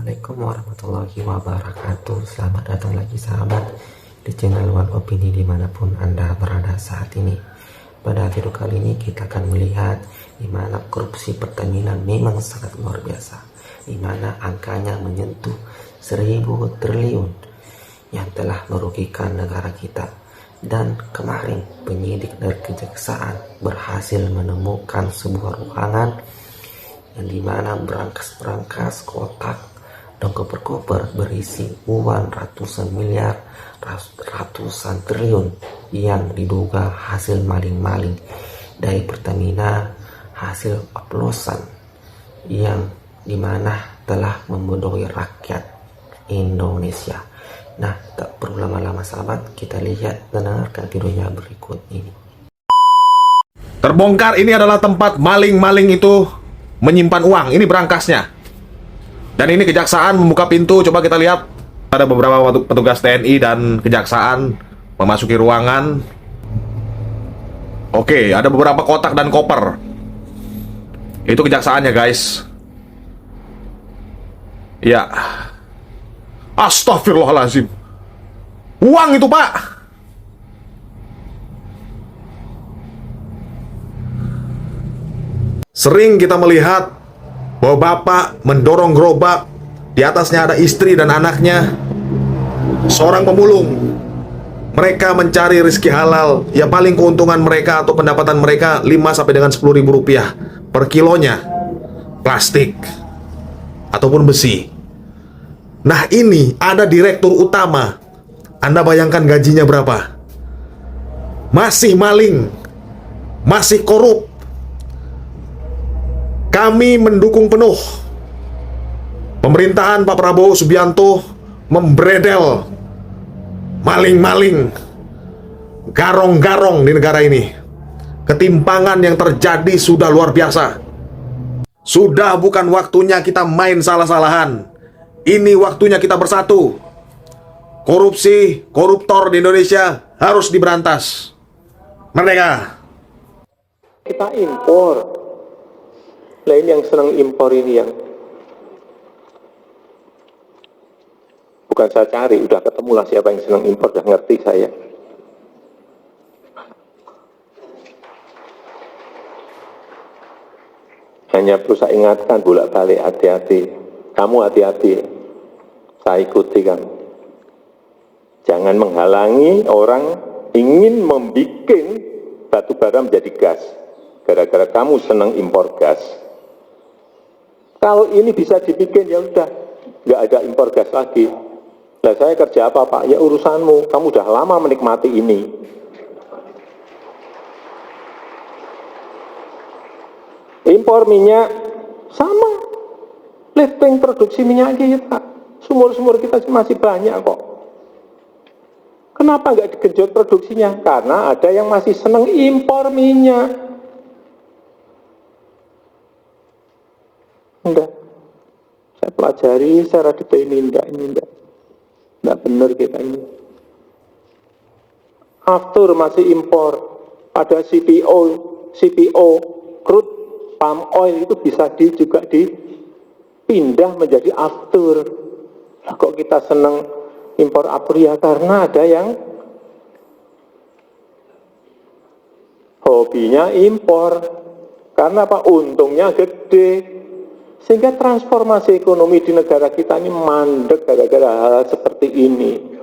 Assalamualaikum warahmatullahi wabarakatuh. Selamat datang lagi sahabat di channel One Opini dimanapun Anda berada saat ini. Pada video kali ini kita akan melihat di mana korupsi Pertamina memang sangat luar biasa, di mana angkanya menyentuh 1.000 triliun yang telah merugikan negara kita. Dan kemarin penyidik dari kejaksaan berhasil menemukan sebuah ruangan yang dimana berangkas-berangkas kotak dan koper-koper berisi uang ratusan miliar, ratusan triliun yang diduga hasil maling-maling dari Pertamina, hasil oplosan yang dimana telah membodohi rakyat Indonesia. Nah, tak perlu lama-lama sahabat, kita lihat dan dengarkan videonya berikut ini. Terbongkar, ini adalah tempat maling-maling itu menyimpan uang. Ini berangkasnya. Dan ini kejaksaan membuka pintu. Coba kita lihat. Ada beberapa petugas TNI dan kejaksaan memasuki ruangan. Oke, ada beberapa kotak dan koper. Itu kejaksaannya, guys. Ya. Astagfirullahaladzim. Uang itu, Pak. Sering kita melihat bahwa bapak mendorong gerobak, di atasnya ada istri dan anaknya, seorang pemulung. Mereka mencari rezeki halal, ya paling keuntungan mereka atau pendapatan mereka 5 sampai dengan 10.000 rupiah per kilonya, plastik ataupun besi. Nah, ini ada direktur utama. Anda bayangkan gajinya berapa? Masih maling, masih korup. Kami mendukung penuh pemerintahan Pak Prabowo Subianto membredel maling-maling, garong-garong di negara ini. Ketimpangan yang terjadi sudah luar biasa. Sudah bukan waktunya kita main salah-salahan. Ini waktunya kita bersatu. Korupsi, koruptor di Indonesia harus diberantas. Merdeka. Kita impor. Nah, ini yang senang impor ini yang bukan saya cari, udah ketemu lah siapa yang senang impor, udah ngerti saya. Hanya perlu saya ingatkan bolak-balik, hati-hati. Kamu hati-hati. Saya ikuti kamu. Jangan menghalangi orang ingin membuat batu bara menjadi gas. Gara-gara kamu senang impor gas. Kalau ini bisa dibikin, ya udah, nggak ada impor gas lagi. Lah saya kerja apa, Pak? Ya urusanmu, kamu udah lama menikmati ini. Impor minyak, sama. Lifting produksi minyak kita. Sumur-sumur kita masih banyak kok. Kenapa nggak digenjot produksinya? Karena ada yang masih senang impor minyak. Enggak. Saya pelajari secara detail ini enggak. Enggak benar kita ini. Aftur masih impor. Pada CPO, crude palm oil itu bisa juga dipindah menjadi aftur. Nah, kok kita senang impor aftur? Ya karena ada yang hobinya impor. Karena apa? Untungnya gede. Sehingga transformasi ekonomi di negara kita ini mandek gara-gara hal seperti ini.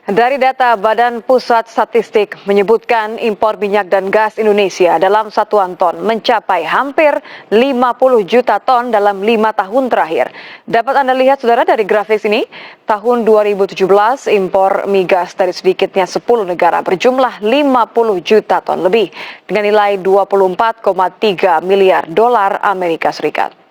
Dari data Badan Pusat Statistik menyebutkan impor minyak dan gas Indonesia dalam satuan ton mencapai hampir 50 juta ton dalam 5 tahun terakhir. Dapat Anda lihat saudara dari grafis ini, tahun 2017 impor migas dari sedikitnya 10 negara berjumlah 50 juta ton lebih dengan nilai 24,3 miliar dolar Amerika Serikat.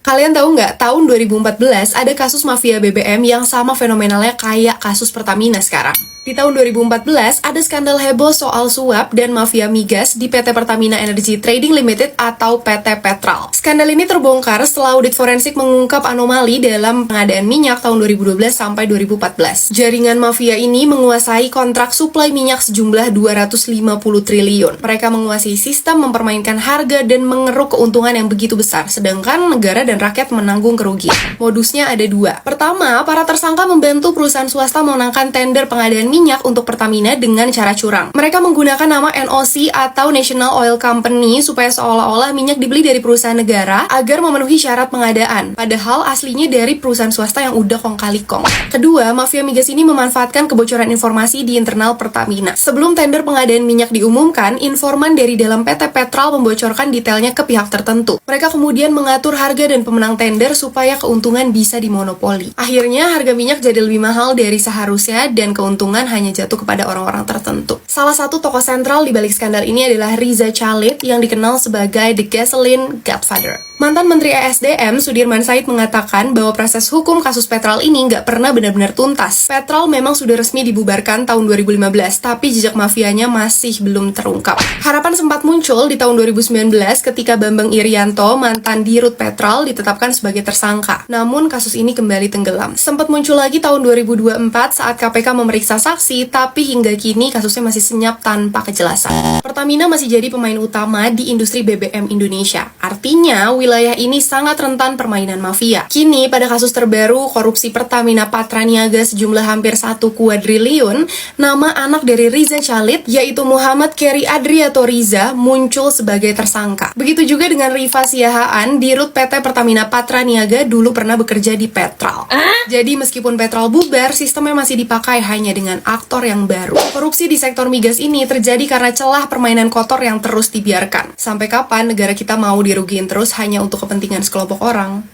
Kalian tahu nggak, tahun 2014 ada kasus mafia BBM yang sama fenomenalnya kayak kasus Pertamina sekarang. Di tahun 2014, ada skandal heboh soal suap dan mafia migas di PT Pertamina Energy Trading Limited atau PT Petral. Skandal ini terbongkar setelah audit forensik mengungkap anomali dalam pengadaan minyak tahun 2012 sampai 2014. Jaringan mafia ini menguasai kontrak suplai minyak sejumlah 250 triliun. Mereka menguasai sistem, mempermainkan harga, dan mengeruk keuntungan yang begitu besar, sedangkan negara dan rakyat menanggung kerugian. Modusnya ada dua. Pertama, para tersangka membantu perusahaan swasta memenangkan tender pengadaan minyak untuk Pertamina dengan cara curang. Mereka menggunakan nama NOC atau National Oil Company supaya seolah-olah minyak dibeli dari perusahaan negara agar memenuhi syarat pengadaan. Padahal aslinya dari perusahaan swasta yang udah kong kali kong. Kedua, mafia migas ini memanfaatkan kebocoran informasi di internal Pertamina. Sebelum tender pengadaan minyak diumumkan, informan dari dalam PT Petral membocorkan detailnya ke pihak tertentu. Mereka kemudian mengatur harga dan pemenang tender supaya keuntungan bisa dimonopoli. Akhirnya harga minyak jadi lebih mahal dari seharusnya dan keuntungan hanya jatuh kepada orang-orang tertentu. Salah satu tokoh sentral di balik skandal ini adalah Riza Khalid yang dikenal sebagai The Gasoline Godfather. Mantan Menteri ESDM Sudirman Said mengatakan bahwa proses hukum kasus Petral ini nggak pernah benar-benar tuntas. Petral memang sudah resmi dibubarkan tahun 2015, tapi jejak mafianya masih belum terungkap. Harapan sempat muncul di tahun 2019 ketika Bambang Irianto, mantan dirut Petral, ditetapkan sebagai tersangka. Namun kasus ini kembali tenggelam. Sempat muncul lagi tahun 2024 saat KPK memeriksa saksi, tapi hingga kini kasusnya masih senyap tanpa kejelasan. Pertamina masih jadi pemain utama di industri BBM Indonesia. Artinya, wilayah ini sangat rentan permainan mafia. Kini, pada kasus terbaru korupsi Pertamina Patraniaga sejumlah hampir 1 kuadriliun, nama anak dari Riza Khalid, yaitu Muhammad Keri Adriato Riza, muncul sebagai tersangka. Begitu juga dengan Rifa Siahaan, dirut PT Pertamina Patraniaga dulu pernah bekerja di Petral. Jadi meskipun Petral bubar, sistemnya masih dipakai hanya dengan aktor yang baru. Korupsi di sektor migas ini terjadi karena celah permainan kotor yang terus dibiarkan. Sampai kapan negara kita mau dirugiin terus hanya untuk kepentingan sekelompok orang?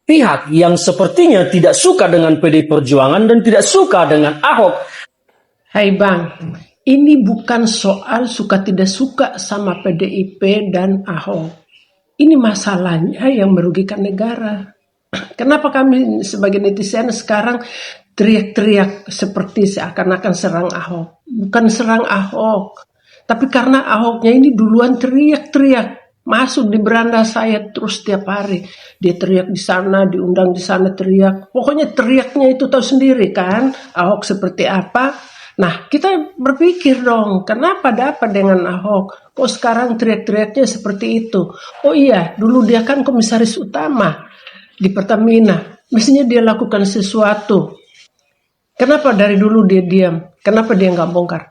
Pihak yang sepertinya tidak suka dengan PDI Perjuangan dan tidak suka dengan Ahok. Hai Bang, ini bukan soal suka tidak suka sama PDIP dan Ahok. Ini masalahnya yang merugikan negara. Kenapa kami sebagai netizen sekarang teriak-teriak seperti seakan-akan serang Ahok? Bukan serang Ahok, tapi karena Ahoknya ini duluan teriak-teriak. Masuk di beranda saya terus tiap hari. Dia teriak di sana, diundang di sana teriak. Pokoknya teriaknya itu tahu sendiri kan, Ahok seperti apa. Nah, kita berpikir dong, kenapa ada apa dengan Ahok? Kok sekarang teriak-teriaknya seperti itu? Oh iya, dulu dia kan komisaris utama di Pertamina. Mestinya dia lakukan sesuatu. Kenapa dari dulu dia diam? Kenapa dia nggak bongkar?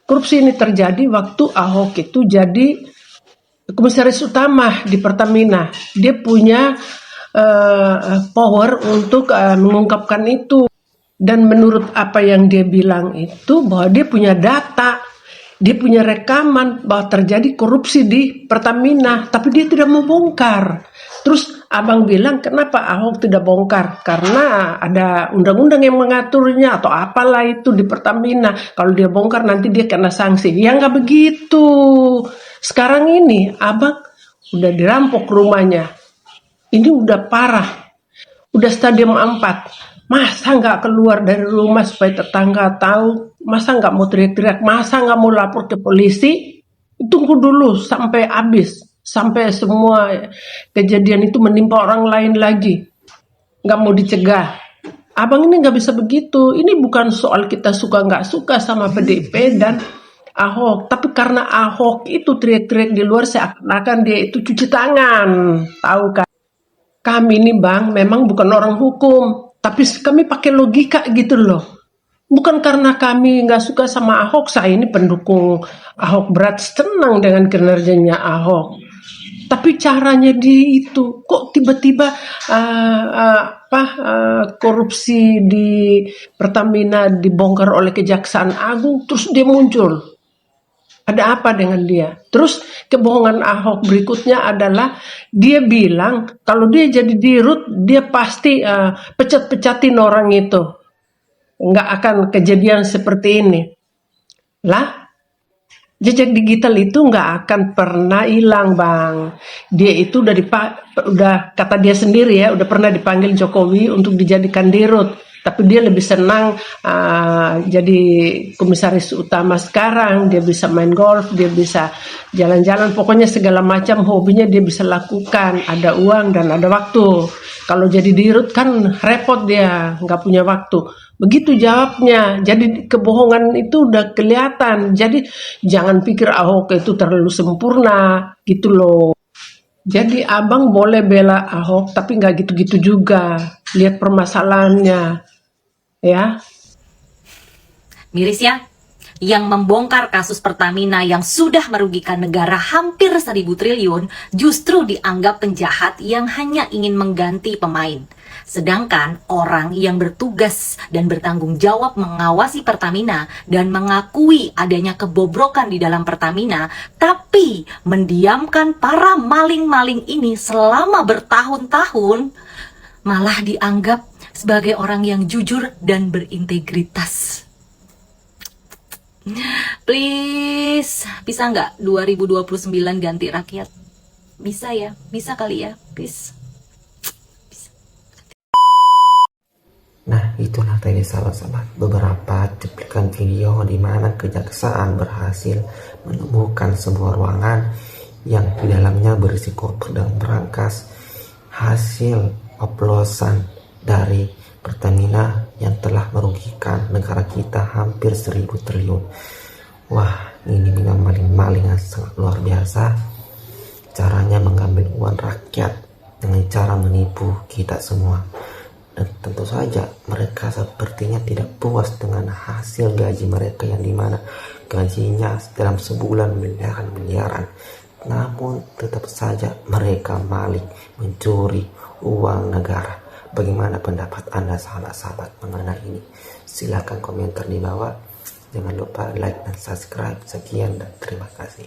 Korupsi ini terjadi waktu Ahok itu jadi komisaris utama di Pertamina. Dia punya power untuk mengungkapkan itu. Dan menurut apa yang dia bilang itu, bahwa dia punya data, dia punya rekaman bahwa terjadi korupsi di Pertamina, tapi dia tidak mau bongkar. Terus abang bilang, kenapa Ahok tidak bongkar? Karena ada undang-undang yang mengaturnya atau apalah itu di Pertamina. Kalau dia bongkar nanti dia kena sanksi. Ya nggak begitu. Sekarang ini abang udah dirampok rumahnya. Ini udah parah. Udah stadium 4. Masa nggak keluar dari rumah supaya tetangga tahu? Masa nggak mau teriak-teriak? Masa nggak mau lapor ke polisi? Tunggu dulu sampai habis. Sampai semua kejadian itu menimpa orang lain lagi. Nggak mau dicegah. Abang ini nggak bisa begitu. Ini bukan soal kita suka nggak suka sama PDIP dan Ahok. Tapi karena Ahok itu teriak-teriak di luar seakan-akan dia itu cuci tangan. Tahu kan? Kami ini Bang memang bukan orang hukum. Tapi kami pakai logika gitu loh. Bukan karena kami nggak suka sama Ahok. Saya ini pendukung Ahok berat, senang dengan kinerjanya Ahok. Tapi caranya di itu kok tiba-tiba korupsi di Pertamina dibongkar oleh Kejaksaan Agung, terus dia muncul. Ada apa dengan dia? Terus kebohongan Ahok berikutnya adalah dia bilang kalau dia jadi dirut dia pasti pecat-pecatin orang itu. Nggak akan kejadian seperti ini. Lah, jejak digital itu nggak akan pernah hilang Bang. Dia itu udah kata dia sendiri ya, udah pernah dipanggil Jokowi untuk dijadikan dirut. Tapi dia lebih senang jadi komisaris utama sekarang. Dia bisa main golf, dia bisa jalan-jalan, pokoknya segala macam hobinya dia bisa lakukan. Ada uang dan ada waktu. Kalau jadi dirut kan repot, dia nggak punya waktu. Begitu jawabnya. Jadi kebohongan itu udah kelihatan. Jadi jangan pikir Ahok itu terlalu sempurna gitu loh. Jadi abang boleh bela Ahok tapi nggak gitu-gitu juga. Lihat permasalahannya. Ya. Miris ya, yang membongkar kasus Pertamina yang sudah merugikan negara hampir 1.000 triliun justru dianggap penjahat yang hanya ingin mengganti pemain. Sedangkan orang yang bertugas dan bertanggung jawab mengawasi Pertamina dan mengakui adanya kebobrokan di dalam Pertamina, tapi mendiamkan para maling-maling ini selama bertahun-tahun, malah dianggap sebagai orang yang jujur dan berintegritas. Please, bisa nggak 2029 ganti rakyat? Bisa ya? Bisa kali ya? Please. Nah, itulah tadi sahabat-sahabat beberapa cuplikan video di mana kejaksaan berhasil menemukan sebuah ruangan yang di dalamnya berisi koper dan berangkas hasil oplosan dari Pertamina yang telah merugikan negara kita hampir 1.000 triliun. Wah, ini memang maling-maling yang sangat luar biasa. Caranya mengambil uang rakyat dengan cara menipu kita semua. Dan tentu saja mereka sepertinya tidak puas dengan hasil gaji mereka yang dimana gajinya dalam sebulan miliaran. Namun tetap saja mereka maling, mencuri uang negara. Bagaimana pendapat Anda sahabat-sahabat mengenai ini? Silahkan komentar di bawah. Jangan lupa like dan subscribe. Sekian dan terima kasih.